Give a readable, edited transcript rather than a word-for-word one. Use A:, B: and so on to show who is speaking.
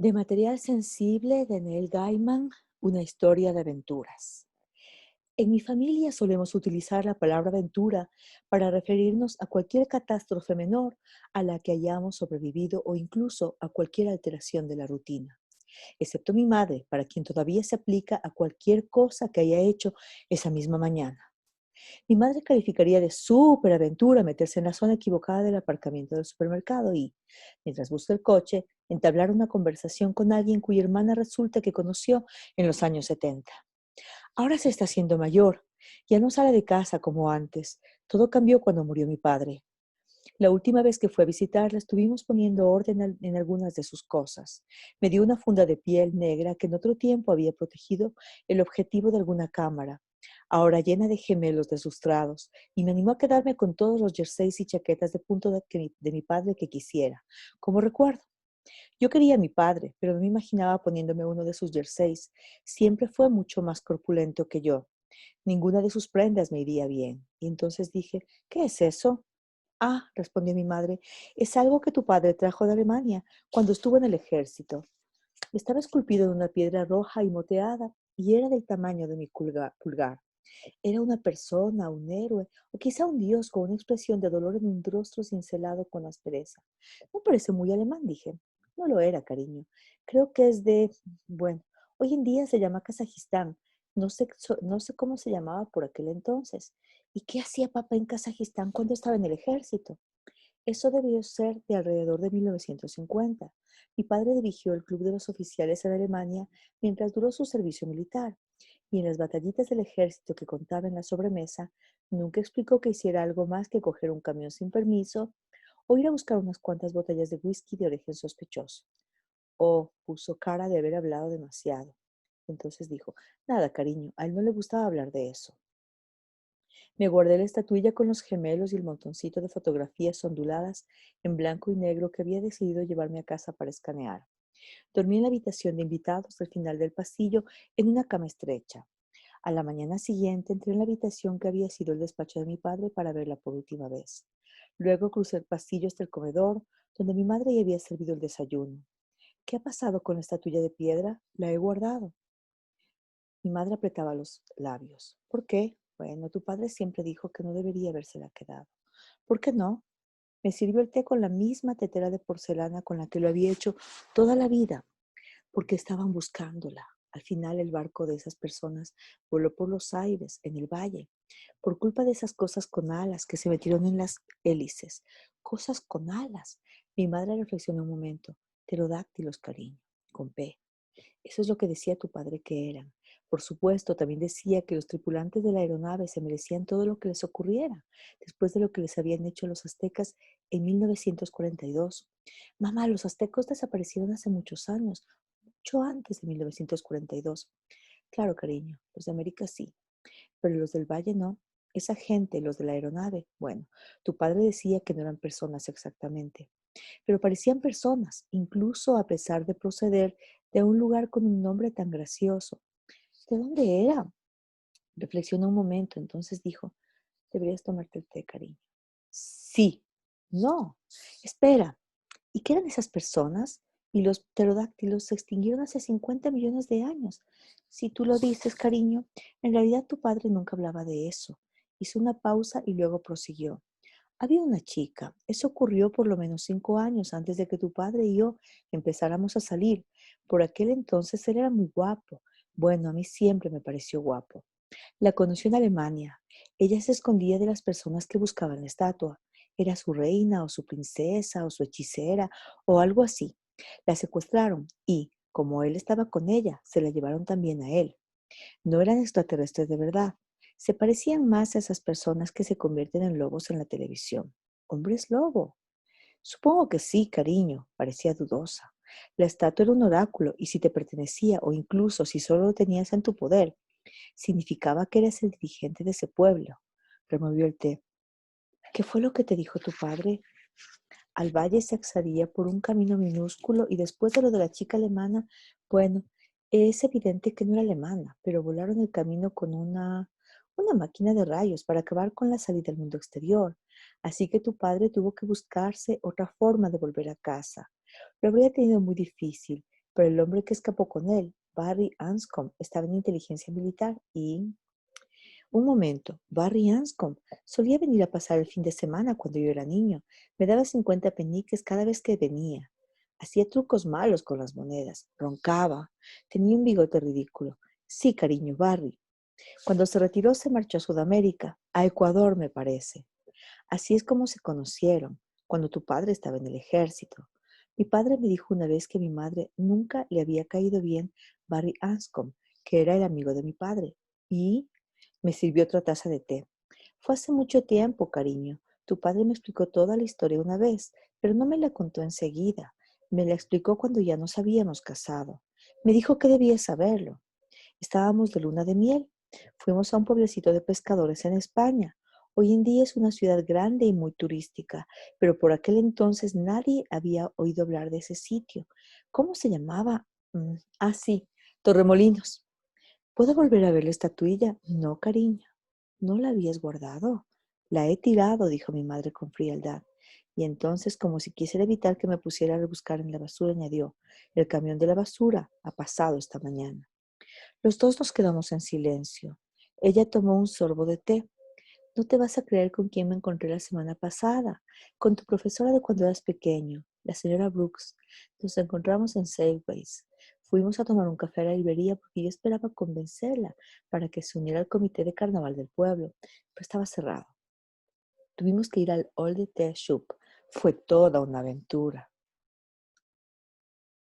A: De material sensible de Neil Gaiman, una historia de aventuras. En mi familia solemos utilizar la palabra aventura para referirnos a cualquier catástrofe menor a la que hayamos sobrevivido o incluso a cualquier alteración de la rutina, excepto mi madre, para quien todavía se aplica a cualquier cosa que haya hecho esa misma mañana. Mi madre calificaría de superaventura meterse en la zona equivocada del aparcamiento del supermercado y, mientras busca el coche, entablar una conversación con alguien cuya hermana resulta que conoció en los años 70. Ahora se está haciendo mayor, ya no sale de casa como antes. Todo cambió cuando murió mi padre. La última vez que fue a visitarla estuvimos poniendo orden en algunas de sus cosas. Me dio una funda de piel negra que en otro tiempo había protegido el objetivo de alguna cámara, ahora llena de gemelos desustrados, y me animó a quedarme con todos los jerseys y chaquetas de punto de mi padre que quisiera, como recuerdo. Yo quería a mi padre, pero no me imaginaba poniéndome uno de sus jerseys. Siempre fue mucho más corpulento que yo. Ninguna de sus prendas me iría bien. Y entonces dije, ¿qué es eso? Ah, respondió mi madre, es algo que tu padre trajo de Alemania cuando estuvo en el ejército. Estaba esculpido en una piedra roja y moteada y era del tamaño de mi pulgar. Era una persona, un héroe o quizá un dios con una expresión de dolor en un rostro cincelado con aspereza. No parece muy alemán, dije. No lo era, cariño. Creo que es de, bueno, hoy en día se llama Kazajistán. No sé cómo se llamaba por aquel entonces. ¿Y qué hacía papá en Kazajistán cuando estaba en el ejército? Eso debió ser de alrededor de 1950. Mi padre dirigió el Club de los Oficiales en Alemania mientras duró su servicio militar, y en las batallitas del ejército que contaba en la sobremesa, nunca explicó que hiciera algo más que coger un camión sin permiso o ir a buscar unas cuantas botellas de whisky de origen sospechoso. Oh, puso cara de haber hablado demasiado. Entonces dijo, nada, cariño, a él no le gustaba hablar de eso. Me guardé la estatuilla con los gemelos y el montoncito de fotografías onduladas en blanco y negro que había decidido llevarme a casa para escanear. Dormí en la habitación de invitados al final del pasillo en una cama estrecha. A la mañana siguiente entré en la habitación que había sido el despacho de mi padre para verla por última vez. Luego crucé el pasillo hasta el comedor, donde mi madre ya había servido el desayuno. ¿Qué ha pasado con la estatuilla de piedra? La he guardado. Mi madre apretaba los labios. ¿Por qué? Bueno, tu padre siempre dijo que no debería habérsela quedado. ¿Por qué no? Me sirvió el té con la misma tetera de porcelana con la que lo había hecho toda la vida, porque estaban buscándola. Al final el barco de esas personas voló por los aires, en el valle, por culpa de esas cosas con alas que se metieron en las hélices. Cosas con alas. Mi madre reflexionó un momento. Pterodáctilos, cariño, con P. Eso es lo que decía tu padre que eran. Por supuesto, también decía que los tripulantes de la aeronave se merecían todo lo que les ocurriera, después de lo que les habían hecho los aztecas en 1942. Mamá, los aztecos desaparecieron hace muchos años, mucho antes de 1942. Claro, cariño, los de América sí, pero los del Valle no. Esa gente, los de la aeronave, bueno, tu padre decía que no eran personas exactamente, pero parecían personas, incluso a pesar de proceder de un lugar con un nombre tan gracioso. ¿De dónde era? Reflexionó un momento, entonces dijo, deberías tomarte el té, cariño. Sí, no, espera, ¿y qué eran esas personas? Y los pterodáctilos se extinguieron hace 50 millones de años. Si tú lo dices, cariño, en realidad tu padre nunca hablaba de eso. Hizo una pausa y luego prosiguió. Había una chica. Eso ocurrió por lo menos 5 años antes de que tu padre y yo empezáramos a salir. Por aquel entonces él era muy guapo. Bueno, a mí siempre me pareció guapo. La conoció en Alemania. Ella se escondía de las personas que buscaban la estatua. Era su reina o su princesa o su hechicera o algo así. La secuestraron y, como él estaba con ella, se la llevaron también a él. No eran extraterrestres de verdad. Se parecían más a esas personas que se convierten en lobos en la televisión. ¿Hombres lobo? Supongo que sí, cariño, parecía dudosa. La estatua era un oráculo y si te pertenecía o incluso si solo lo tenías en tu poder, significaba que eres el dirigente de ese pueblo. Removió el té. ¿Qué fue lo que te dijo tu padre? Al valle se accedía por un camino minúsculo y después de lo de la chica alemana, bueno, es evidente que no era alemana, pero volaron el camino con una máquina de rayos para acabar con la salida al mundo exterior. Así que tu padre tuvo que buscarse otra forma de volver a casa. Lo habría tenido muy difícil. pero el hombre que escapó con él, Barry Anscombe, estaba en inteligencia militar y... Un momento, Barry Anscombe solía venir a pasar el fin de semana cuando yo era niño. Me daba 50 peniques cada vez que venía. Hacía trucos malos con las monedas, roncaba, tenía un bigote ridículo. Sí, cariño, Barry. Cuando se retiró se marchó a Sudamérica, a Ecuador me parece. Así es como se conocieron, cuando tu padre estaba en el ejército. Mi padre me dijo una vez que a mi madre nunca le había caído bien Barry Anscombe, que era el amigo de mi padre, y me sirvió otra taza de té. Fue hace mucho tiempo, cariño. Tu padre me explicó toda la historia una vez, pero no me la contó enseguida. Me la explicó cuando ya nos habíamos casado. Me dijo que debía saberlo. Estábamos de luna de miel. Fuimos a un pueblecito de pescadores en España. Hoy en día es una ciudad grande y muy turística, pero por aquel entonces nadie había oído hablar de ese sitio. ¿Cómo se llamaba? Sí, Torremolinos. ¿Puedo volver a ver la estatuilla? No, cariño. ¿No la habías guardado? La he tirado, dijo mi madre con frialdad. Y entonces, como si quisiera evitar que me pusiera a rebuscar en la basura, añadió, el camión de la basura ha pasado esta mañana. Los dos nos quedamos en silencio. Ella tomó un sorbo de té. No te vas a creer con quién me encontré la semana pasada. Con tu profesora de cuando eras pequeño, la señora Brooks. Nos encontramos en Safeways. Fuimos a tomar un café a la librería porque yo esperaba convencerla para que se uniera al comité de carnaval del pueblo, pero estaba cerrado. Tuvimos que ir al Old Tea Shop. Fue toda una aventura.